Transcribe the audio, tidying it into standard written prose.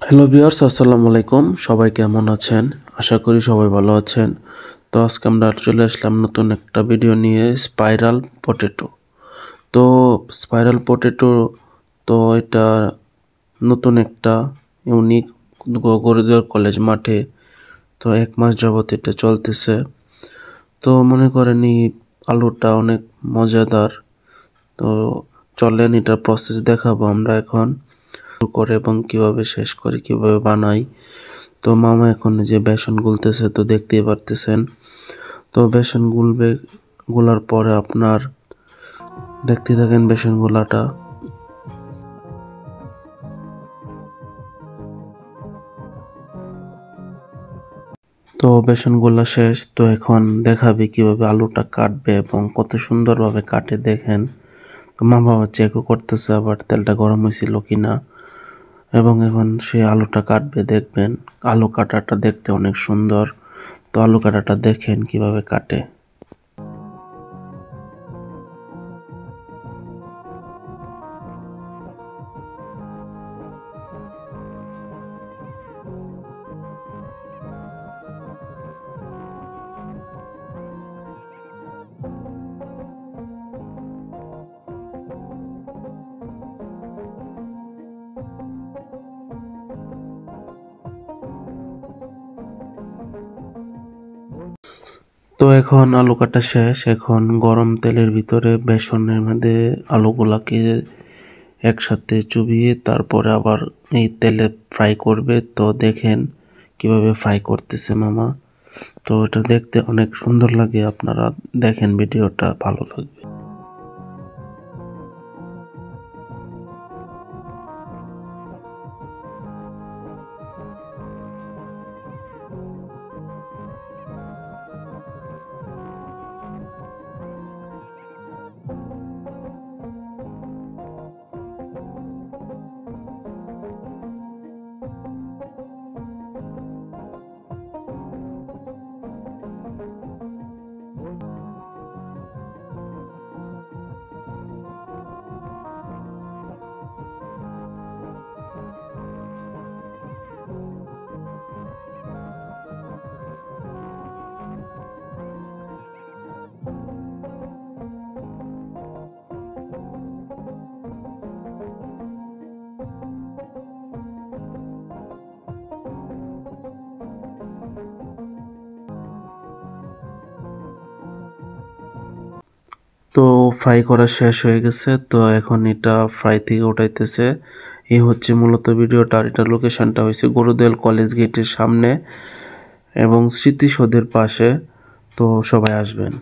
Hello viewers, আসসালামু আলাইকুম। সবাই কেমন আছেন? আশা করি সবাই ভালো আছেন। তো আজকে আমরা চলে আসলাম নতুন একটা ভিডিও নিয়ে, স্পাইরাল পটেটো। তো স্পাইরাল পটেটো, তো এটা নতুন একটা ইউনিক গরুদেওয়ার কলেজ মাঠে। তো 1 মাস যাবত এটা চলতেছে। তো মনে করেন এই আলুটা অনেক মজাদার। তো চলেন এটা প্রসেস দেখাবো আমরা এখন করে এবং কিভাবে শেষ করি, কিভাবে বানাই। তো মামা এখন যে বেসন গুলতেছে, তো দেখতেই পারতেছেন। তো বেসন গুলবে, গুলার পরে আপনার দেখতে থাকেন বেসন গুলাটা। তো বেসন গুলা শেষ, তো এখন দেখাবে কিভাবে আলুটা কাটবে এবং কত সুন্দরভাবে কাটে দেখেন। তো মা বাবা চেকও করতেছে আবার তেলটা গরম হয়েছিল কিনা, এবং এখন সে আলুটা কাটবে। দেখবেন আলু কাটাটা দেখতে অনেক সুন্দর। তো আলু কাটাটা দেখেন কিভাবে কাটে। তো এখন আলু কাটা শেষ। এখন গরম তেলের ভিতরে বেসনের মধ্যে আলুগুলাকে একসাথে চুবিয়ে তারপরে আবার এই তেলে ফ্রাই করবে। তো দেখেন কিভাবে ফ্রাই করতেছে মামা। তো এটা দেখতে অনেক সুন্দর লাগে, আপনারা দেখেন ভিডিওটা, ভালো লাগবে। তো ফ্রাই করা শেষ হয়ে গেছে। তো এখন এটা ফ্রাই থেকে উঠাইতেছে। এই হচ্ছে মূলত ভিডিওটা। আর এটা লোকেশনটা হয়েছে গরুদেওয়াল কলেজ গেটের সামনে এবং স্মৃতিসৌধের পাশে। তো সবাই আসবেন।